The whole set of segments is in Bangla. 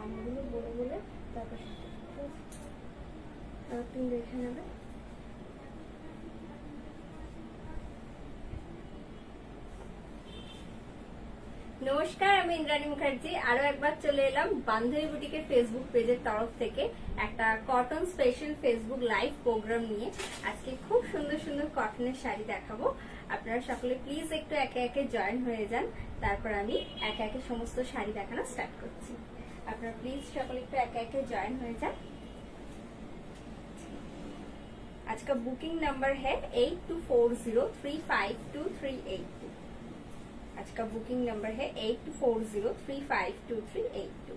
দামগুলো বলে বলে তারপর তুমি দেখে নেবে। নমস্কার, আমি ইন্দ্রাণী মুখার্জি। আরো একবার চলে এলাম বান্ধবী বুটিকের ফেসবুক পেজের তরফ থেকে একটা cotton special Facebook live programme নিয়ে। আজকে খুব সুন্দর সুন্দর কটনের শাড়ি দেখাবো। আপনারা সকলে প্লিজ একটু একে একে জয়েন হয়ে যান, তারপর আমি একে একে সমস্ত শাড়ি দেখানো স্টার্ট করছি। আপনারা প্লিজ সকলে একটু একে একে জয়েন হয়ে যান। आज का बुकिंग नंबर है 8240352382। आज का बुकिंग नंबर है 8240352382।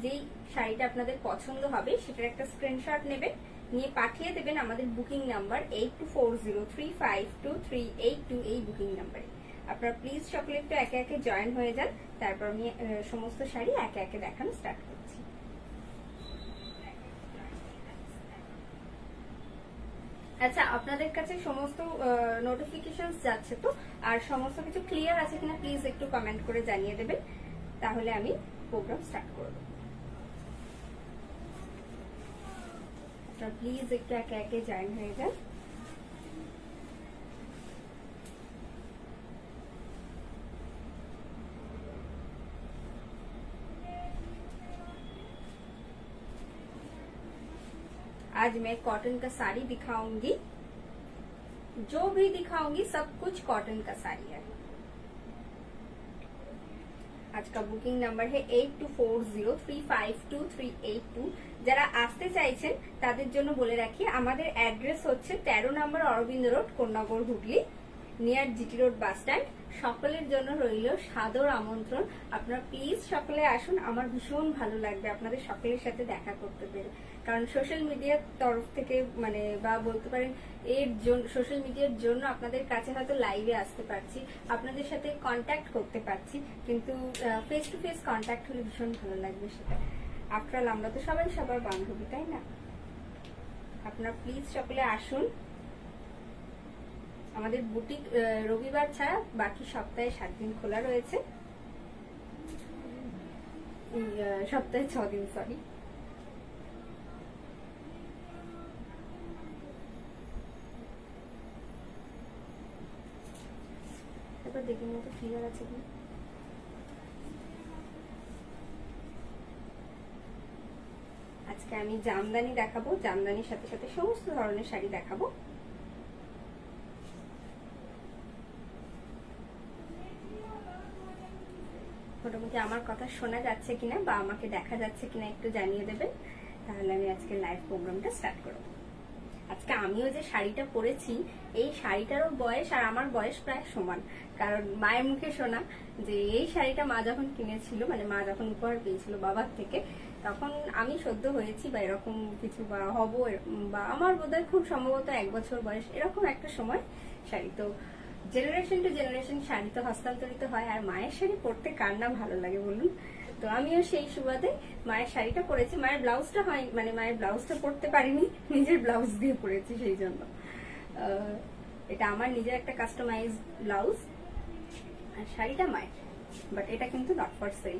যেই শাড়িটা আপনাদের পছন্দ হবে সেটার একটা স্ক্রিনশট নেবেন, নিয়ে পাঠিয়ে দেবেন আমাদের বুকিং নাম্বার 8240352382 এই বুকিং নাম্বারে। আপনারা প্লিজ সকলে একটু একে একে জয়েন হয়ে যান, তারপর আমি সমস্ত শাড়ি একে একে দেখানো স্টার্ট করছি। আচ্ছা, আপনাদের কাছে সমস্ত নোটিফিকেশনস যাচ্ছে তো, আর সমস্ত কিছু ক্লিয়ার আছে কিনা প্লিজ একটু কমেন্ট করে জানিয়ে দেবেন, তাহলে আমি প্রোগ্রাম স্টার্ট করব। প্লিজ একটু একে একে জয়েন হয়ে যান। आज मैं कॉटन का साड़ी दिखाऊंगी, जो भी दिखाऊंगी सब कुछ कॉटन का साड़ी है। आज का बुकिंग नंबर है 8240352382। যারা আসতে চাইছেন তাদের জন্য বলে রাখি, আমাদের অ্যাড্রেস হচ্ছে 13 নম্বর Aurobindo road, Konnagar, Hooghly, near GT road bus stand. সকলের জন্য রইল সাদর আমন্ত্রণ। আপনারা প্লিজ সকলে আসুন, আমার ভীষণ ভালো লাগবে আপনাদের সকলের সাথে দেখা করতে পেরে। কারণ সোশ্যাল মিডিয়ার তরফ থেকে মানে বা বলতে পারেন এর জন্য, সোশ্যাল মিডিয়ার জন্য আপনাদের কাছে হয়তো লাইভে আসতে পারছি, আপনাদের সাথে কন্ট্যাক্ট করতে পারছি, কিন্তু ফেস টু ফেস কন্ট্যাক্ট হলে ভীষণ ভালো লাগবে সেটা। আফটার অল আমরা তো সবাই সবার বান্ধবী, তাই না? আপনারা প্লিজ সকলে আসুন। আমাদের বুটিক রবিবার ছাড়া বাকি সপ্তাহে 7 দিন খোলা রয়েছে, সপ্তাহে 6 দিন, সরি। এবার দেখি মতো ক্লিয়ার আছে কি। আজকে আমি জামদানি দেখাবো, জামদানির সাথে সাথে সমস্ত ধরনের শাড়ি দেখাবো। মোটামুটি আমার কথা শোনা যাচ্ছে কিনা বা আমাকে দেখা যাচ্ছে কিনা একটু জানিয়ে দেবেন, তাহলে আমি আজকে লাইভ প্রোগ্রামটা স্টার্ট করব। আজকে আমিও যে শাড়িটা পরেছি, এই শাড়িটারও বয়স আর আমার বয়স প্রায় সমান। কারণ মায়ের মুখে শোনা যে এই শাড়িটা মা যখন কিনেছিল, মানে মা যখন উপহার পেয়েছিল বাবার থেকে, তখন আমি সদ্য হয়েছি বা এরকম কিছু বা হব, বা আমার বোধহয় খুব সম্ভবত 1 বছর বয়স, এরকম একটা সময় শাড়ি। তো জেনারেশন টু জেনারেশন শাড়ি তো হস্তান্তরিত হয়, আর মায়ের শাড়ি পরতে কার না ভালো লাগে বলুন। তো আমিও সেই সুবাদে মায়ের শাড়িটা পরেছি। মায়ের ব্লাউজটা হয়, মানে মায়ের ব্লাউজটা পরতে পারিনি, নিজের ব্লাউজ দিয়ে পরেছি, সেই জন্য। এটা আমার নিজের একটা কাস্টমাইজ ব্লাউজ, আর শাড়িটা মায়ের, বাট এটা কিন্তু নট ফর সেল,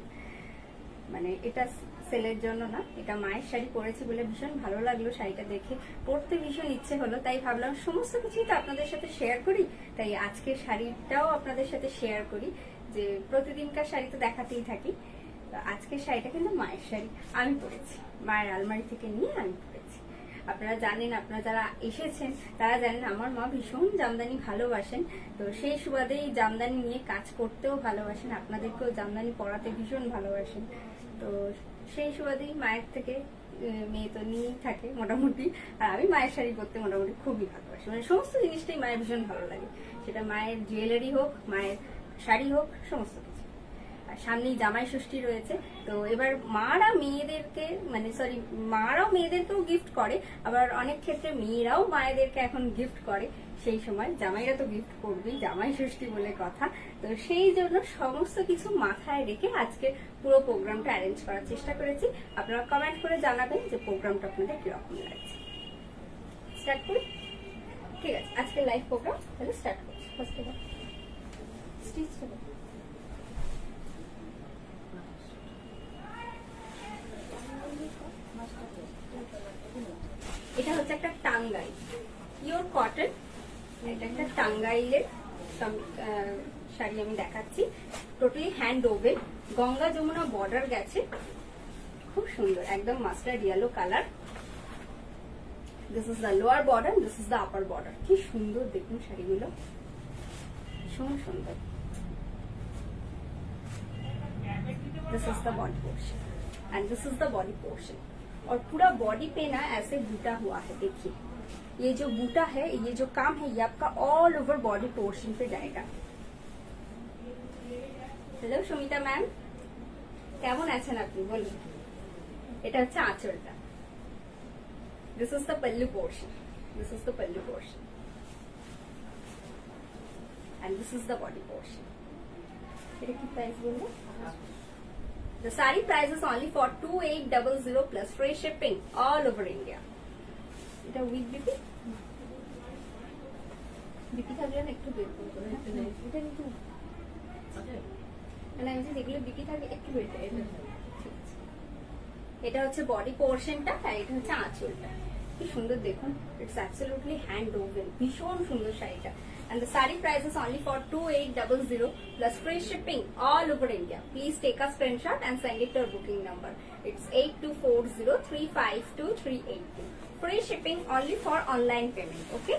মানে এটা সেলের জন্য না, এটা মায়ের শাড়ি পরেছি বলে ভীষণ ভালো লাগলো শাড়িটা দেখে, পরতে ভীষণ ইচ্ছে হলো, তাই ভাবলাম সমস্ত কিছুই তো আপনাদের সাথে শেয়ার করি, তাই আজকে শাড়িটাও আপনাদের সাথে শেয়ার করি। যে প্রতিদিনকার শাড়ি তো দেখাতেই থাকি, আজকের শাড়িটা কিন্তু মায়ের শাড়ি, আমি পরেছি, মায়ের আলমারি থেকে নিয়ে আমি পরেছি। আপনারা জানেন, আপনারা যারা এসেছেন তারা জানেন আমার মা ভীষণ জামদানি ভালোবাসেন, তো সেই সুবাদেই জামদানি নিয়ে কাজ করতেও ভালোবাসেন, আপনাদেরকেও জামদানি পরাতে ভীষণ ভালোবাসেন। তো সেই সুবাদেই মায়ের থেকে মেয়ে তো নিয়েই থাকে মোটামুটি, আর আমি মায়ের শাড়ি পরতে মোটামুটি খুবই ভালোবাসি, মানে সমস্ত জিনিসটাই মায়ের ভীষণ ভালো লাগে, সেটা মায়ের জুয়েলারি হোক, মায়ের শাড়ি হোক, সমস্ত কিছু। আর সামনেই জামাই ষষ্ঠী রয়েছে, তো এবার মারা মেয়েদেরকে, মানে সরি, মারাও মেয়েদেরকেও গিফট করে, আবার অনেক ক্ষেত্রে মেয়েরাও মায়েদেরকে এখন গিফট করে। সেই সময় জামাইরা তো গিফট করবেই, জামাই ষষ্ঠী বলে কথা। তো সেই জন্য সমস্ত কিছু মাথায় রেখে আজকে পুরো প্রোগ্রামটা অ্যারেঞ্জ করার চেষ্টা করেছি। আপনারা কমেন্ট করে জানাবেন যে প্রোগ্রামটা আপনাদের কিরকম লাগছে। স্টার্ট করি, ঠিক আছে? আজকে লাইভ প্রোগ্রাম তাহলে স্টার্ট করছি। First of all stitch Tangail, pure cotton. এটা একটা টাঙ্গাইলের শাড়ি আমি দেখাচ্ছি, totally hand woven, Ganga Jamuna border গেছে, খুব সুন্দর, একদম mustard yellow colour. This is the lower border, this is the upper border. কি সুন্দর দেখুন শাড়িগুলো, ভীষণ সুন্দর। This is the body portion and this is the body portion. और पूरा बॉडी पे ना ऐसे बूटा हुआ है, देखिए ये जो बूटा है, ये जो काम है, ये आपका ऑल ओवर बॉडी पोर्शन पे जाएगा। हेलो सुमिता मैम, কেমন আছেন আপনি বলুন। এটা হচ্ছে আঁচলটা। This is the pallu portion, this is the pallu portion and this is the body portion. এটা কি প্রাইস বলবো? The saree price is only for 2800 plus free shipping all over India. এটা উইথ বিপি, বিপি থাকলে না একটু বের করতে হবে, এটা কিন্তু মানে আমি যে যেগুলো বিপি থাকে একটু বের করে, এটা হচ্ছে বডি পোর্শনটা আর এটা হচ্ছে আঁচলটা। কি সুন্দর দেখুন, ইটস অ্যাবসলিউটলি হ্যান্ড ওভেন, ভীষণ সুন্দর শাড়িটা। And the saree price is only for 2800 plus free shipping all over India. Please take a screenshot and send it to our booking number. It's 8240352382. Free shipping only for online payment. Okay?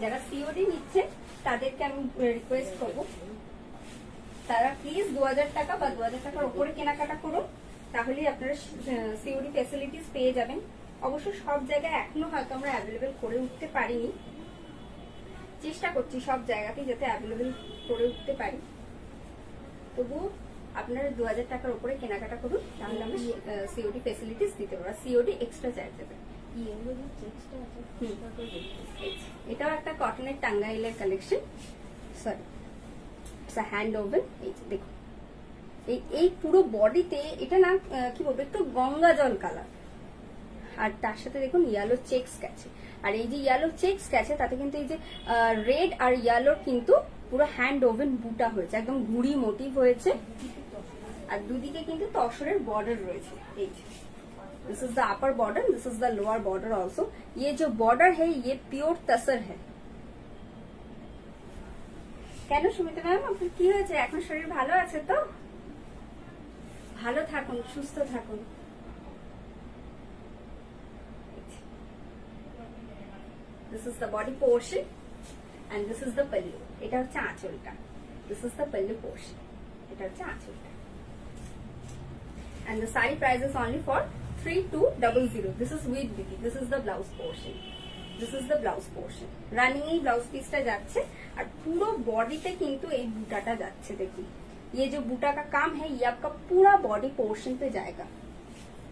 যারা COD নিচ্ছে তাদেরকে আমি রিকোয়েস্ট করব, তারা প্লিজ 2000 টাকা বা 2000 টাকার উপরে কেনাকাটা করুন, তাহলেই আপনারা COD ফ্যাসিলিটিস পেয়ে যাবেন। অবশ্য সব জায়গায় এখনো হয়তো আমরা অ্যাভেলেবেল করে উঠতে পারিনি, চেষ্টা করছি সব জায়গাতেই যাতে অ্যাভেলেবেল করে উঠতে পারি। তবুও আপনারা 2000 টাকার উপরে কেনাকাটা করুন, তাহলে আমরা COD ফ্যাসিলিটিস দিতে পারবো। COD এক্সট্রা চার্জ দেবে। এটাও একটা কটনের টাঙ্গাইলের কালেকশন, সরি হ্যান্ড ওভেন। এই যে দেখুন, এই পুরো বডিতে এটা না কি বলবো, একটু গঙ্গা জল কালার, আর তার সাথে দেখুন ইয়েলো চেকস গেছে। আর এই যে ইয়েলো চেকস গেছে তাতে কিন্তু এই যে রেড আর ইয়েলোর কিন্তু পুরো হ্যান্ড ওভেন বুটা হয়েছে, একদম ঘুড়ি মোটিভ হয়েছে। আর দুদিকে কিন্তু তসরের বর্ডার রয়েছে। এই যে this is the upper border, this is the lower border also. ये जो बॉर्डर है ये प्योर तसर है। কেন সুমিতা ম্যাম, আপনার কি হয়েছে? এখন শরীর ভালো আছে তো? ভালো থাকুন, সুস্থ থাকুন। This is the body portion and this is the pallu. এটা হচ্ছে আঁচলটা। This is the pallu portion. এটা হচ্ছে আঁচলটা। And the saree price is only for 3200. This is with BB. This is the blouse portion. This is the blouse portion. Running এই ব্লাউজ পিসটা যাচ্ছে আর পুরো বডিতে কিন্তু এই বুটাটা যাচ্ছে। দেখুন ये जो बूटा का काम है ये आपका पूरा बॉडी पोर्शन पे जाएगा।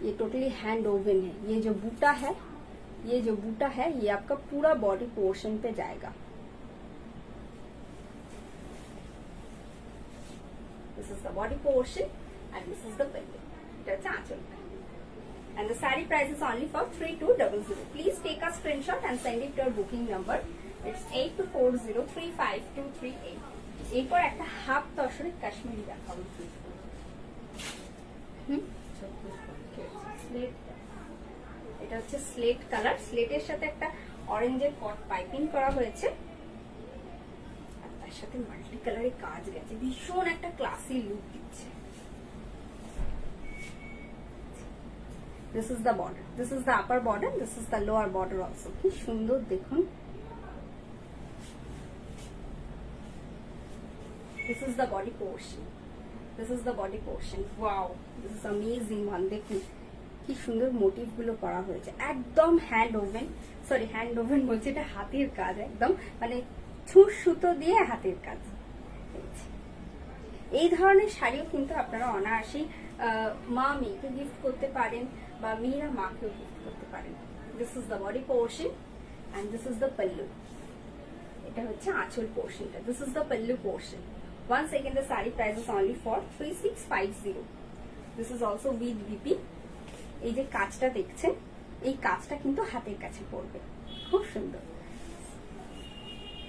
ये टोटली हैंड ओवन है। ये जो बूटा है, ये जो बूटा है ये आपका पूरा बॉडी पोर्शन पे जाएगा। This is the body portion and this is the pallu. It's Aanchal. And the saree price is only for 3200. Please take a screenshot and send it to our booking number. It's 8240352382. এরপর একটা হাফ তসরের কাশ্মীরি দেখাবো। এটা হচ্ছে স্লেট কালার, স্লেটের সাথে একটা অরেঞ্জের কট পাইপিং করা হয়েছে আর তার সাথে মাল্টি কালারের কাজ গেছে, ভীষণ একটা ক্লাসি লুক দিচ্ছে। This is the border, this is the upper border, this is the lower border also. কি সুন্দর দেখুন। This is the body portion. This is the body portion. Wow, this is amazing one. দেখুন কি সুন্দর মোটিভ গুলো করা হয়েছে, একদম hand oven, sorry hand woven বলছি, এটা হাতের কাজ, একদম মানে ছুঁচ সুতো দিয়ে হাতের কাজ। এই ধরনের শাড়িও কিন্তু আপনারা অনায়াসেই মা মেয়েকে গিফট করতে পারেন বা মেয়েরা মাকেও গিফট করতে পারেন। This is the body portion and this is the pallu. এটা হচ্ছে আঁচল পোর্শনটা। This is the pallu portion. Once again the saree price is only for 3650. This is also with BP. এই যে কাজটা দেখছেন, এই কাজটা কিন্তু হাতের কাছে পড়বে, খুব সুন্দর।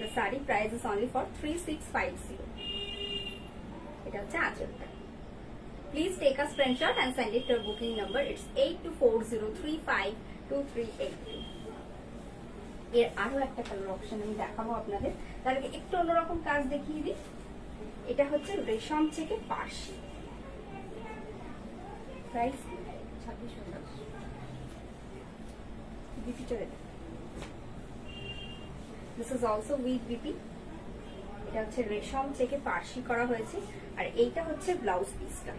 The saree price is only for 3650. এটা হচ্ছে আঁচলটা। Please take a screenshot and send it to our booking number. It's 8240352382. এর আরো একটা কালার অপশন আমি দেখাবো আপনাদের, তার আগে একটু অন্যরকম কাজ দেখিয়ে দিই। এটা হচ্ছে রেশম চেকে পার্সি, প্রাইস 2650। বিপি চলে যায়। This is also with BP. এটা হচ্ছে রেশম চেকে পার্সি করা হয়েছে, আর এইটা হচ্ছে ব্লাউজ পিসটা।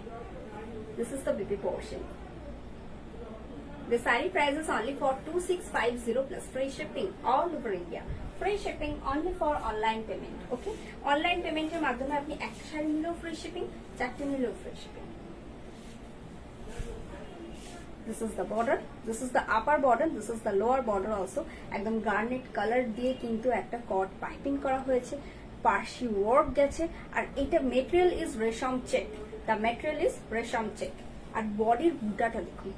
This is the BP portion. The saree price is only for 2650 plus free shipping all over India. Free shipping only for online payment. Okay? Online payment এর মাধ্যমে আপনি একটা শাড়ি নিলেও free shipping, চারটে নিলেও free shipping. This is the border. This is the upper border. This is the lower border also. একদম গার্নেট কালার দিয়ে কিন্তু একটা কট পাইপিং করা হয়েছে, পার্সি ওয়ার্ক গেছে, আর এটা মেটেরিয়াল ইজ রেশম চেক। দ্য মেটেরিয়াল ইজ রেশম চেক। আর বডির বুটাটা দেখুন,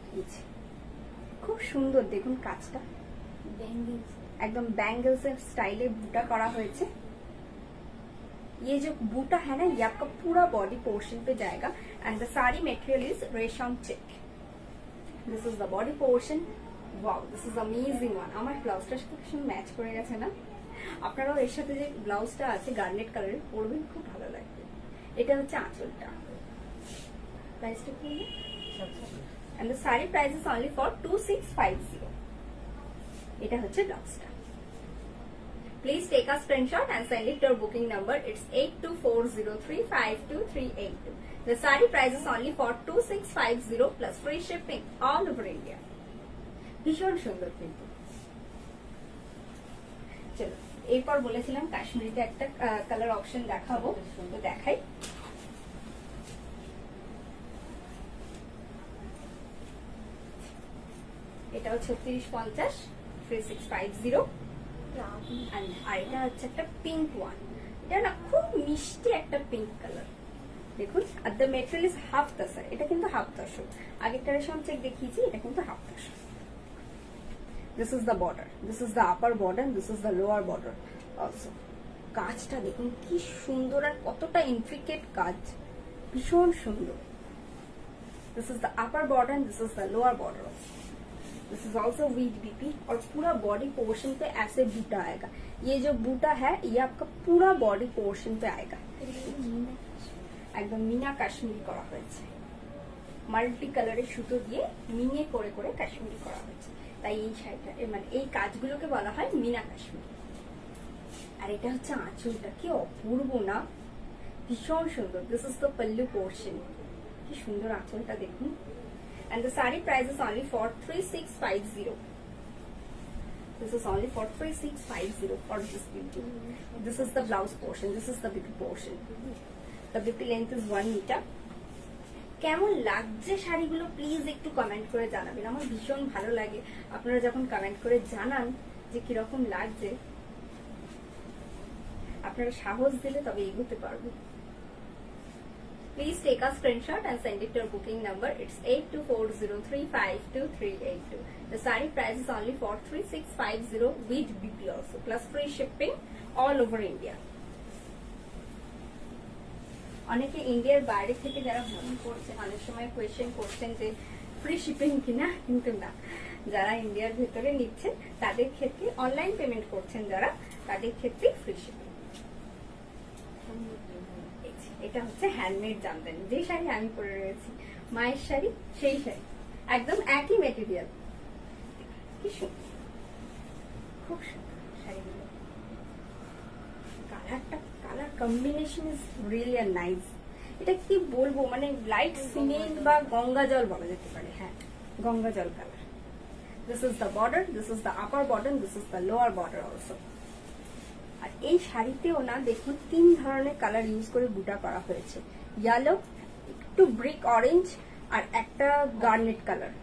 খুব সুন্দর দেখুন কাজটা, একদম बैंगल्स स्टाइले बूटा करा हुआ है। ये जो बूटा है ना, ये आपका पूरा बॉडी पोर्शन पे जाएगा, and the sari material is रेशम check. This is the body portion. Wow, this is amazing one. আমার ব্লাউজটার সাথে ভীষণ ম্যাচ করে গেছে না? আপনারাও এর সাথে যে ব্লাউজটা আছে গার্নেট কালারের পরবেন, খুব ভালো লাগবে। এটা হচ্ছে আঁচলটা। প্রাইসটা কি? And the saree price is only for 2650. এটা হচ্ছে ব্লাউজটা। Please take a screenshot and send it to your booking number. It's 8240352382. The saree price is only for 2650 plus free shipping all over India. ভীষণ সুন্দর কিন্তু। চলো, এরপর বলেছিলাম কাশ্মীরিতে একটা কালার অপশন দেখাবো, তো দেখাই। এটাও 3650 3650। আর এটা হচ্ছে একটা পিঙ্ক ওয়ান। এটা না খুব মিষ্টি একটা পিঙ্ক কালার দেখুন। আর the material is half tussar. এটা কিন্তু হাফ তসর, আগেরটা রেশম চেক দেখিয়েছি, এটা কিন্তু half tussar. This is the border, this is the upper border, this is the lower border also. কাজটা দেখুন কি সুন্দর, আর কতটা ইন্ট্রিকেট কাজ, ভীষণ সুন্দর। This is the upper border and this is the lower border also. This is also with BP, और पूरा बॉडी पोर्शन पे ऐसे बूटा आएगा। ये जो बूटा है ये आपका पूरा बॉडी पोर्शन पे आएगा। একদম মিনা কাশ্মীরি করা হয়েছে, মাল্টি কালারের সুতো দিয়ে মিনে করে করে কাশ্মীরি করা হয়েছে, তাই এই শাড়িটা মানে এই কাজগুলোকে বলা হয় মিনা কাশ্মীরি। আর এটা হচ্ছে আঁচলটা, কি অপূর্ব না, ভীষণ সুন্দর। This is the pallu portion. কি সুন্দর আঁচলটা দেখুন। And the saree price is only for 3650. This is only for 3650 for this beauty. This is the blouse portion. This is the BP portion. The BP length is 1 meter. কেমন লাগছে শাড়িগুলো প্লিজ একটু কমেন্ট করে জানাবেন। আমার ভীষণ ভালো লাগে আপনারা যখন কমেন্ট করে জানান যে কিরকম লাগছে। আপনারা সাহস দিলে তবে এগোতে পারবো। Please take a screenshot and send it to your booking number. It's 8240352382. The saree price is only for 3650 with BP also, plus free shipping all over India. অনেকে ইন্ডিয়ার বাইরে থেকে যারা ফোন করছে, অনেক সময় কোয়েশ্চেন করছেন যে ফ্রি শিপিং কিনা, কিন্তু না, যারা ইন্ডিয়ার ভিতরে নিচ্ছেন তাদের ক্ষেত্রে, অনলাইন পেমেন্ট করছেন যারা, তাদের ক্ষেত্রে ফ্রি শিপিং। এটা হচ্ছে হ্যান্ডমেড জামদানি, যে শাড়ি আমি পরে রয়েছি, মায়ের শাড়ি, সেই শাড়ি, একদম একই মেটেরিয়াল। কি সুন্দর, খুব সুন্দর শাড়িগুলো। Colour combination is really nice. এটা কি বলবো, মানে লাইট সিমেন্ট বা গঙ্গা জল বলা যেতে পারে। হ্যাঁ, গঙ্গা জল colour. This is the border, this is the upper border, this is the lower border also. আর এই শাড়িতেও না দেখুন 3 ধরনের কালার ইউজ করে বুটা করা হয়েছে। येलो, একটু ব্রিক অরেঞ্জ, আর একটা গার্নেট কালার।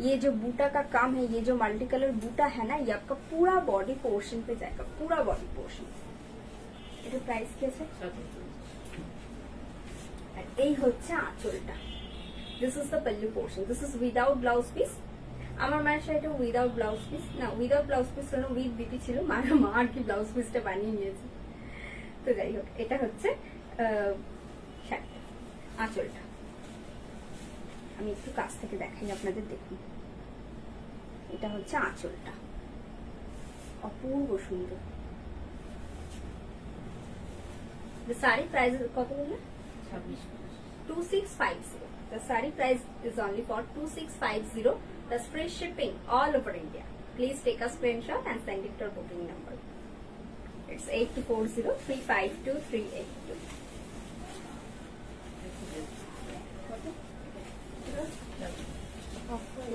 ये जो बूटा का काम है, ये जो मल्टी कलर बूटा है ना, ये आपका पूरा बॉडी पोर्शन पे जाएगा, पूरा बॉडी पोर्शन। এটা প্রাইস কি আছে? আর এই হচ্ছে আঁচলটা। This is the pallu portion, this is without blouse piece. আমার মায়ের শাড়িটা উইদাউট ব্লাউজ পিস না, উইদাউট ব্লাউজ পিস কেন, উইথ বিপি ছিল। মা আর কি ব্লাউজ পিসটা বানিয়ে নিয়েছে। তো যাই হোক, এটা হচ্ছে শাড়িটা, আঁচলটা। আমি একটু কাছ থেকে দেখাই আপনাদের, দেখুন। এটা হচ্ছে আঁচলটা, অপূর্ব সুন্দর। The saree price is কত বললে? 2650. The saree price is only for 2650. Plus free shipping all over India. Please take a screenshot and send it to our booking number. It's 8240-352-382.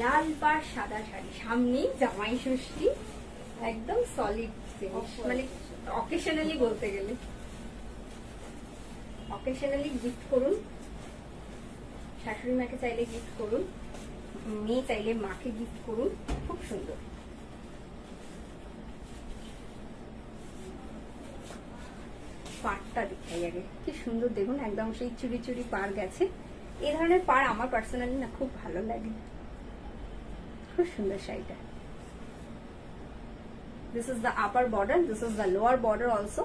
লাল পাড় সাদা শাড়ি, সামনে জামাই ষষ্ঠী, একদম সলিড জিনিস, মানে অকেশনালি বলতে গেলে অকেশনালি গিফট করুন, শাশুড়ি মাকে চাইলে গিফট করুন, মেয়ে চাইলে মাকে গিফট করুন, খুব সুন্দর। পাড়টা দেখাই আগে, কি সুন্দর দেখুন, একদম সেই চুরি চুরি পাড় গেছে। এই ধরনের পাড় আমার পার্সোনালি না খুব ভালো লাগে, খুব সুন্দর শাড়িটা। This is the upper border, this is the lower border also,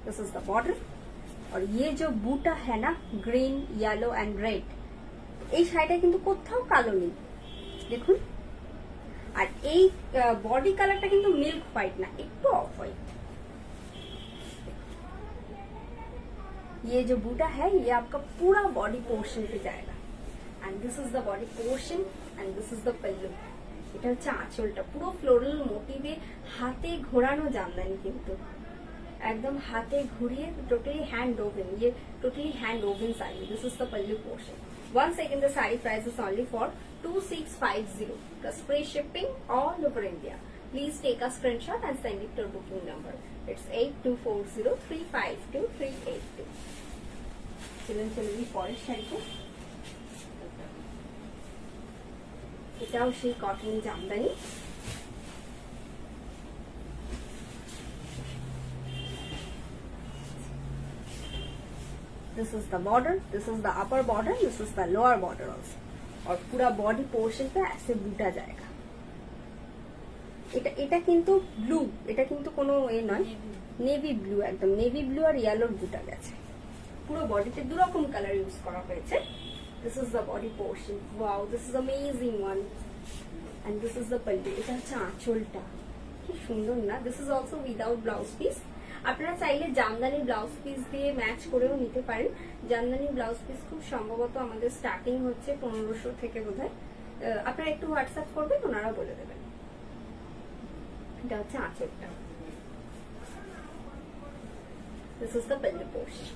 this is the border। और ये जो बूटा है ना, ग्रीन, येलो एंड रेड, এই শাড়িটা কিন্তু কোথাও কালো নেই দেখুন। আর এই বডি কালারটা কিন্তু মিল্ক হোয়াইট না, একটু অফ হোয়াইট। ये जो बूटा है ये आपका पूरा बॉडी पोर्शन पे जाएगा, and this is the body portion and this is the pallu. এটা হচ্ছে আঁচলটা, পুরো ফ্লোরাল মোটিভে হাতে ঘোরানো জামদানি, কিন্তু একদম হাতে ঘুরিয়ে টোটালি হ্যান্ড ওভেন, ये totally hand oven sari. This is the pallu portion. Once again the saree price is only for 2650 plus free shipping all over India. Please take a screenshot and send it to our booking number. It's 8240-352-382. চলুন চলে যাই পরের শাড়িতে। এটাও সেই cotton Jamdani, this is the border, this is the upper border, this is the lower border also। और पूरा बॉडी पोर्शन पे ऐसे बूटा जाएगा। এটা কিন্তু ব্লু, এটা কিন্তু কোনো এ নয়, নেভি ব্লু, একদম নেভি ব্লু আর ইয়েলোর বুটা গেছে। পুরো বডিতে দু রকম কালার ইউজ করা হয়েছে। This is the body portion. Wow, this is amazing one. And this is the pallu. এটা হচ্ছে আঁচলটা, কি সুন্দর না। This is also without blouse piece. আপনারা চাইলে জামদানি ব্লাউজ পিস দিয়ে ম্যাচ করেও নিতে পারেন। জামদানি ব্লাউজ পিস খুব সম্ভবত আমাদের স্টার্টিং হচ্ছে 1500 থেকে বোধহয়। আপনারা একটু হোয়াটসঅ্যাপ করবেন, ওনারা বলে দেবেন। এটা হচ্ছে আঁচলটা। This is the belly portion.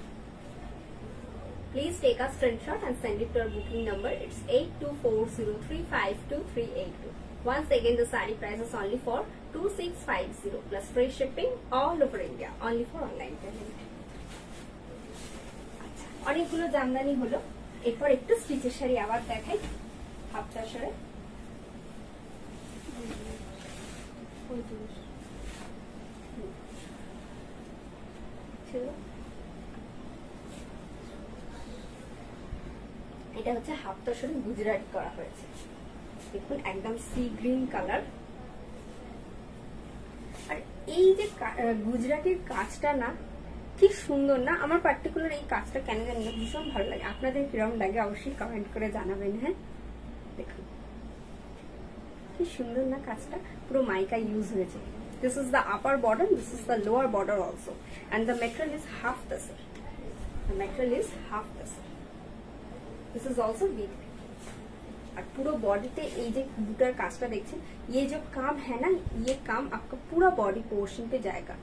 Please take a screenshot and send it to our booking number. It's 8240-352-382. Once again, the saree price is only for 2650 plus free shipping all over India, only for online payment. অনেকগুলো জামদানি হলো, এরপর একটু স্টিচের শাড়ি আবার দেখাই। হাফটা শাড়ি এটা হচ্ছে হাফ তসরে গুজরাটি করা হয়েছে। দেখুন একদম সি গ্রিন কালার। আর এই যে গুজরাটির কাজটা না, কি সুন্দর না। আমার পার্টিকুলার এই কাজটা কেন জানি না ভীষণ ভালো লাগে। আপনাদের কিরকম লাগে অবশ্যই কমেন্ট করে জানাবেন। হ্যাঁ দেখুন কি সুন্দর না কাজটা, পুরো মাইকা ইউজ হয়েছে। This is the upper border, this is the lower border also, and the material is half tasar. The material is half tasar. This is also big. और पूरा बॉडी पे ये जो बूटर कास्टा देखते हैं, ये जो काम है ना, ये काम आपका पूरा बॉडी पोर्शन पे जाएगा।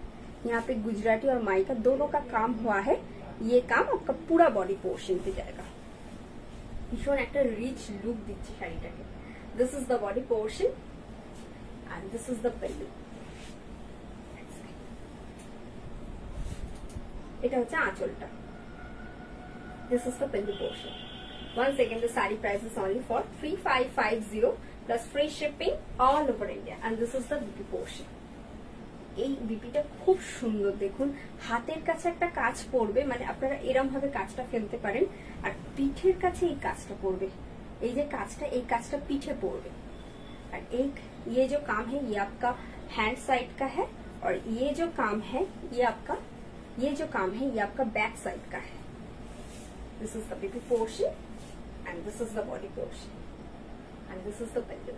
यहाँ पे गुजराती और माइका दोनों का काम हुआ है। ये काम आपका पूरा बॉडी पोर्शन पे जाएगा। भीषण एक रिच लुक दिच्छे शाड़ीटाके। This is the body portion and this is the belly. এটা হচ্ছে আঁচলটা। This is the belly portion. Once again, the saree price is only for 3550 plus free shipping all over India, and this is the BP portion. এই বিপিটা খুব সুন্দর দেখুন, হাতের কাছে একটা কাজ পড়বে, মানে আপনারা এরকম ভাবে কাজটা ফেলতে পারেন, আর পিঠের কাছে এই কাজটা পড়বে। এই যে কাজটা, এই কাজটা পিঠে পড়বে। और एक ये जो काम है ये आपका हैंड साइड का है, और ये जो काम है ये आपका, ये जो काम है ये आपका बैक साइड का है। This is the BP portion and this is the body portion and this is the belly.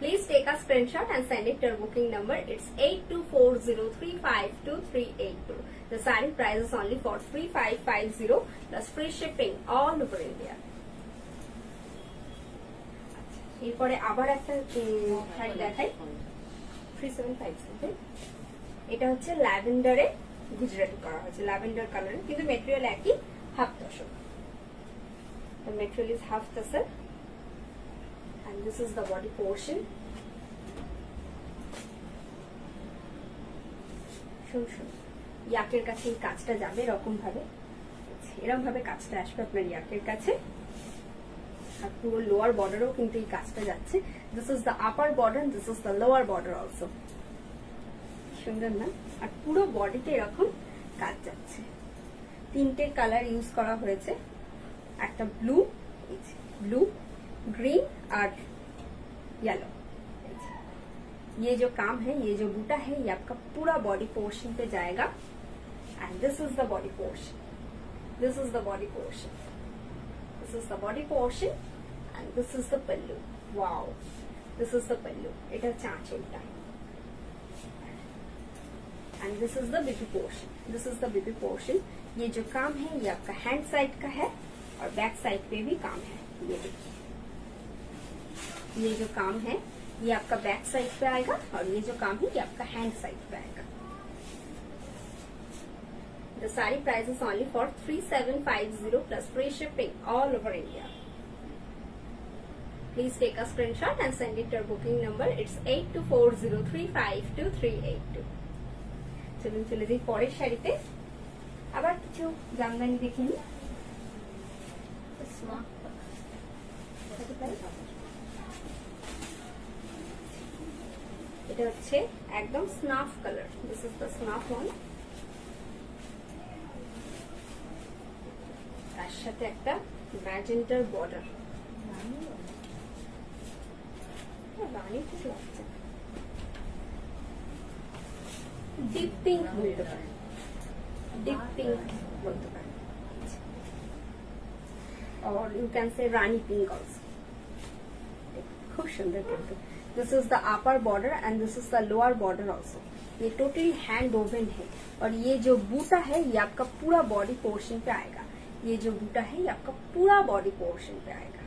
Please take a screenshot and send it to our booking number. It's 8240352382. The saree price is only for 3550 plus free shipping all over India. এরপরে আবার একটা শাড়ি দেখাই 3750। এটা হচ্ছে ল্যাভেন্ডারে গুজরাটি করা হয়েছে, ল্যাভেন্ডার কালারে, কিন্তু মেটেরিয়াল একই, half tussar. The material is half tassel and this is the body portion. শুন ইয়াকের কাছে এই কাজটা যাবে এরকম ভাবে কাজটা আসবে আপনার ইয়াকের কাছে, আর পুরো লোয়ার বর্ডারও কিন্তু এই কাজটা যাচ্ছে। This is the upper border, this is the lower border also. সুন্দর না? আর পুরো বডিতে এরকম কাজ যাচ্ছে। তিনটে কালার ইউজ করা হয়েছে, একটা ব্লু, ग्रीन और येलो। ये जो काम है, ये जो बूटा है, ये आपका पूरा बॉडी पोर्शन पे जाएगा। And this is the body portion, this is the body portion, this is the body portion and this is the pallu. Wow, this is the pallu, এটা চাঁচলটা। And this is the BB portion, this is the BB portion. ये जो काम है ये आपका हैंड साइड का है और बैक साइड पे भी काम है। ये देखिए, ये जो काम है ये आपका बैक साइड पे आएगा और ये जो काम है ये आपका हैंड साइड पे आएगा। The saree price is only for 3750 plus free shipping all over India. Please take a screenshot and send it to our booking number. It's 8240352382. চলুন চলে যাই পরের শাড়িতে। আবার কিছু জামদানি দেখে নিই। এটা হচ্ছে একদম snuff colour, this is the snuff one. তার সাথে একটা ম্যাজেন্টার বর্ডার, রানী ঠিক লাগছে, ডিপ পিঙ্ক বলতে পারেন, ডিপ পিঙ্ক বলতে পারেন, or you can say rani pink also. खूब सुंदर किंतु this is the upper border and this is the lower border also. ये टोटली हैंड वोवन है और ये जो बूटा है ये आपका पूरा बॉडी पोर्शन पे आएगा। ये जो बूटा है ये आपका पूरा बॉडी पोर्शन पे आएगा।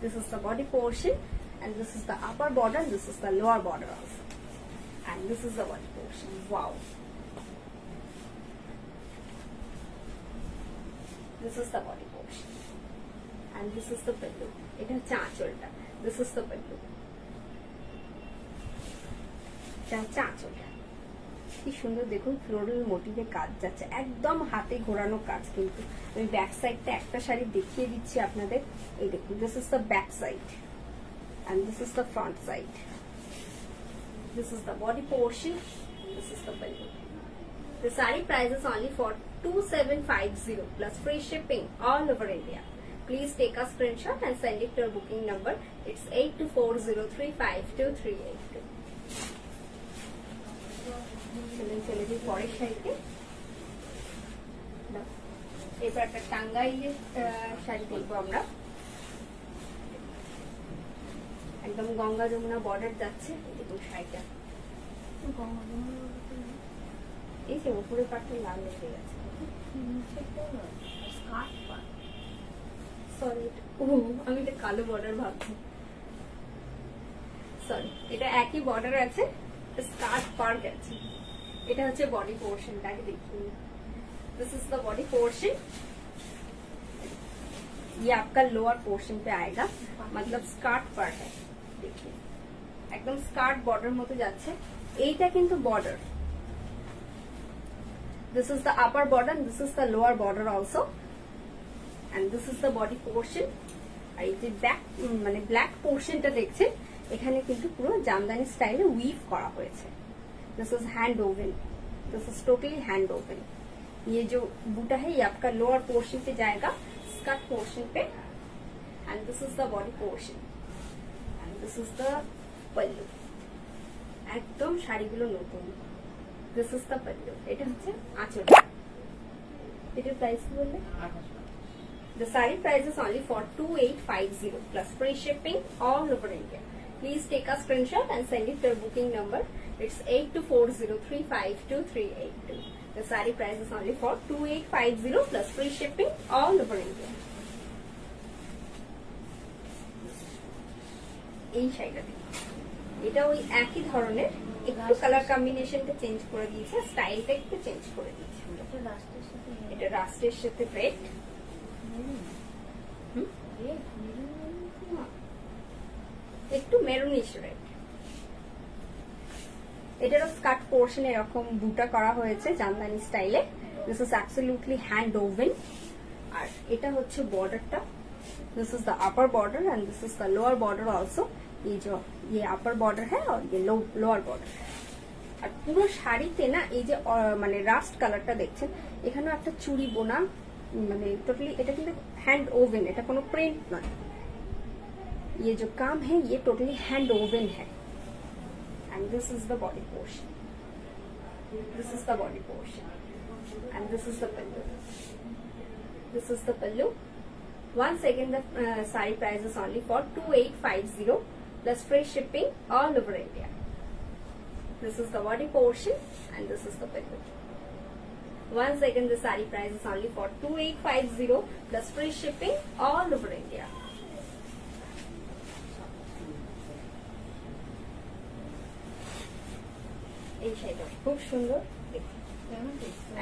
This is the body portion and this is the upper border, this is the lower border also, and this is the body portion. Wow. This is the body portion and this is the pallu. এটা হচ্ছে আঁচলটা, this is the pallu. এটা হচ্ছে আঁচলটা। কি সুন্দর দেখুন, ফ্লোরাল মোটিভে কাজ যাচ্ছে, একদম হাতে ঘোরানো কাজ। কিন্তু আমি ব্যাক সাইডটা একটা শাড়ি দেখিয়ে দিচ্ছি আপনাদের। এই দেখুন, this is the back side and this is the front side. This is the body portion, this is the pallu. The saree price is only for 2750 plus free shipping all over India. Please take a screenshot and send it to our booking number. It's 8240352382. চলে যাই পরের শাড়িতে। এবার একটা টাঙ্গাইলের শাড়ি দেখবো আমরা। একদম গঙ্গা যমুনা বর্ডার যাচ্ছে। দেখুন শাড়িটা, এই যে উপরের পাটটা লাল হয়ে গেছে। সরি, আমি এটা কালো বর্ডার ভাবছি, সরি। এটা একই বর্ডার আছে, স্কার্ট পার্ট আছে। এটা হচ্ছে বডি পোর্শনটাকে देखिए, this is the body portion. ये आपका लोअर पोर्शन पे आएगा, मतलब स्कार्ट पार्ट है। देखिए একদম স্কার্ট বর্ডার মতো যাচ্ছে। এইটা কিন্তু border, this is the upper border and this is the lower border also, and this is the body portion. আর এই যে ব্যাক মানে ব্ল্যাক পোর্শনটা দেখছেন, এখানে কিন্তু পুরো জামদানি স্টাইলে উইভ করা হয়েছে। This is hand woven, this is totally hand woven. ये जो बूटा है ये आपका लोअर पोर्शन पे जाएगा, स्कर्ट पोर्शन पे, and this is the body portion and this is the pallu. একদম শাড়িগুলো নতুন। দিস ইজ দ্য পল্লু, এটা হচ্ছে আঁচল। এটার প্রাইস কি বললে? The saree price is only for 2850 plus free shipping all over India. Please take a screenshot and send it to your booking number. It's 8240352382. The saree price is only for 2850 plus free shipping all over India. এই শাড়িটা দেখুন, এটা ওই একই ধরনের, একটু কালার কম্বিনেশনটা চেঞ্জ করে দিয়েছে, স্টাইলটা একটু চেঞ্জ করে দিয়েছে। এটা রাস্টের সাথে রেড, একটু মেরুনিশ রেড। এটারও স্কার্ট পোর্শন এরকম বুটা করা হয়েছে জামদানি স্টাইলে। This is absolutely hand woven. আর এটা হচ্ছে বর্ডারটা, this is the upper border and this is the lower border also. ये जो ये अपर बॉर्डर है और ये लोअर बॉर्डर है। আর পুরো শাড়িতে না এই যে মানে রাস্ট কালারটা দেখছেন, এখানেও একটা চুড়ি বোনা, মানে টোটালি এটা কিন্তু হ্যান্ড ওভেন, এটা কোনো প্রিন্ট নয়। ये जो काम है ये टोटली हैंड ओवन है। And this is the body portion, this is the body portion and this is the pallu, this is the pallu. Once again the saree price is only for 2850 plus free shipping all over India. This is the body portion and this is the pillow. Once again the saree price is only for 2850 plus free shipping all over India. এই শাড়িটা খুব সুন্দর,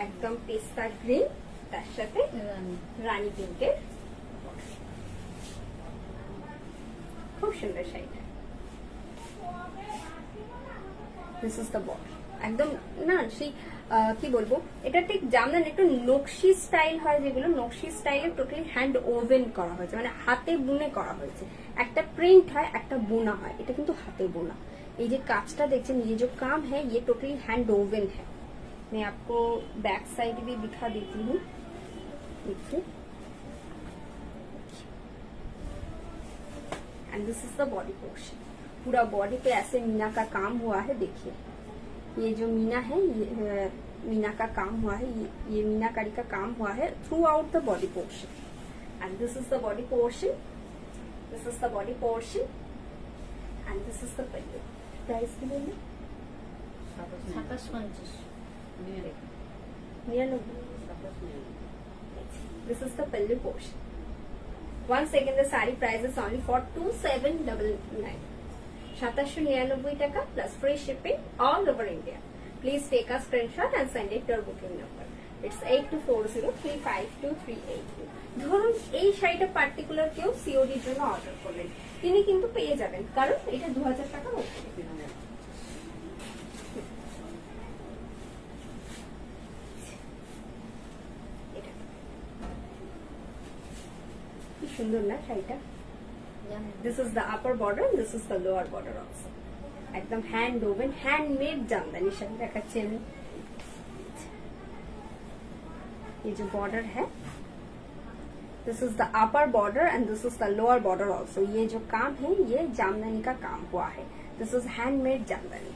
একদম পেস্তা গ্রিন, তার সাথে রানী পিঙ্কের, খুব সুন্দর শাড়িটা। দিস ইজ দ্য বর্ডার, একদম না সেই কি বলবো, এটা ঠিক জামদানি একটু নকশি স্টাইল হয়, যেগুলো নকশি স্টাইলে টোটালি হ্যান্ড ওভেন করা হয়েছে, মানে হাতে বুনে করা হয়েছে। একটা প্রিন্ট হয়, একটা বোনা হয়, এটা কিন্তু হাতে বোনা। ये जो कांचटा देखते हैं, ये जो काम है ये टोटली हैंड ओवन है। मैं आपको बैक साइड भी दिखा देती हूँ, देखिए। And this is the body portion, पूरा बॉडी पे ऐसे मीना का काम हुआ है। देखिए ये जो मीना है, ये मीना का काम हुआ है, ये मीनाकारी का काम हुआ है through out the body portion. And this is the body portion, this is the body portion and this is the pallu. Price की बोलिए 2750 This is the pallu portion. Once again the saree price is only for 2799. 2799 টাকা plus free shipping all over India. Please take a screenshot and send it to your booking number. It's 8240352382. ধরুন এই শাড়িটা পার্টিকুলার কেউ সিওডির জন্য অর্ডার করলেন, তিনি কিন্তু পেয়ে যাবেন, কারণ এটা 2000 টাকার উপরে। কি সুন্দর না শাড়িটা। This is the upper border, this is the lower border also. একদম hand woven, handmade jamdani sari দেখাচ্ছি আমি। ये जो बॉर्डर है, this is the upper border and this is the lower border also. ये जो काम है ये जामदानी का काम हुआ है। This is handmade jamdani,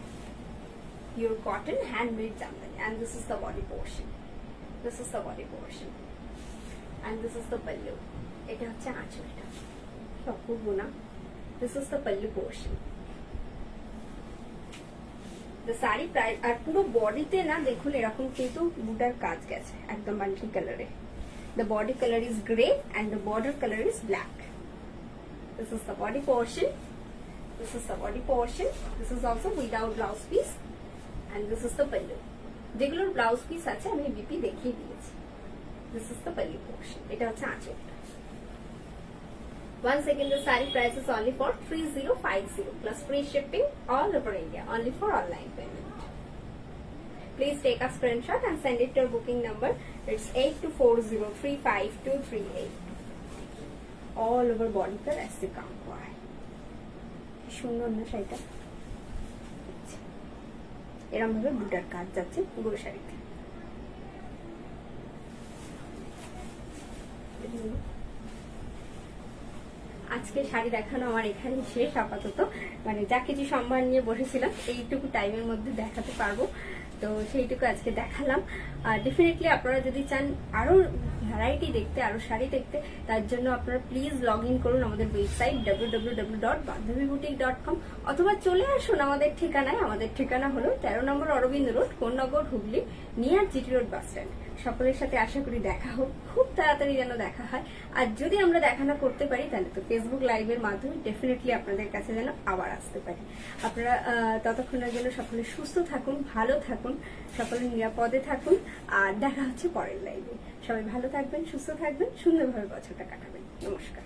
pure cotton handmade jamdani. And this is the body portion, this is the body portion and this is the pallu. এটা হচ্ছে আঁচলটা, অপূর্ব না। This is the pallu portion. The saree price আর পুরো বডিতে না দেখুন এরকম কিন্তু বুটার কাজ গেছে, একদম মাল্টি কালারে। The body color is grey and the border color is black. This is the body portion, this is the body portion, this is also without blouse piece and this is the pallu. যেগুলোর ব্লাউজ পিস আছে আমি বিপি দেখিয়ে দিয়েছি। This is the pallu portion, এটা হচ্ছে আঁচলটা। Once again the saree price is only for 3050 plus free shipping all over India, only for online payment. Please take a screenshot and send it to your booking number. It's 8240352382. All over body पर ऐसे काम हुआ है। সুন্দর না শাড়িটা, এরকম ভাবে বুটার কাজ যাচ্ছে পুরো শাড়িতে। আজকে শাড়ি দেখানো আমার এখানেই শেষ আপাতত, মানে যা কিছু সম্মান নিয়ে বসেছিলাম এইটুকু টাইমের মধ্যে দেখাতে পারবো, তো সেইটুকু আজকে দেখালাম। আর ডেফিনেটলি আপনারা যদি চান আরো ভ্যারাইটি দেখতে, আরো শাড়ি দেখতে, তার জন্য আপনারা প্লিজ লগ ইন করুন আমাদের ওয়েবসাইট www.bandhaviboutique.com, অথবা চলে আসুন আমাদের ঠিকানায়। আমাদের ঠিকানা হলো 13 নম্বর Aurobindo road, Konnagar, Hooghly, near GT road bus stand. সকলের সাথে আশা করি দেখা হোক, খুব তাড়াতাড়ি যেন দেখা হয়। আর যদি আমরা দেখা না করতে পারি তাহলে তো ফেসবুক লাইভের মাধ্যমে ডেফিনেটলি আপনাদের কাছে যেন আবার আসতে পারি। আপনারা ততক্ষণের জন্য সকলে সুস্থ থাকুন, ভালো থাকুন, সকলে নিরাপদে থাকুন। আর দেখা হচ্ছে পরের লাইভে। সবাই ভালো থাকবেন, সুস্থ থাকবেন, সুন্দরভাবে বছরটা কাটাবেন। নমস্কার।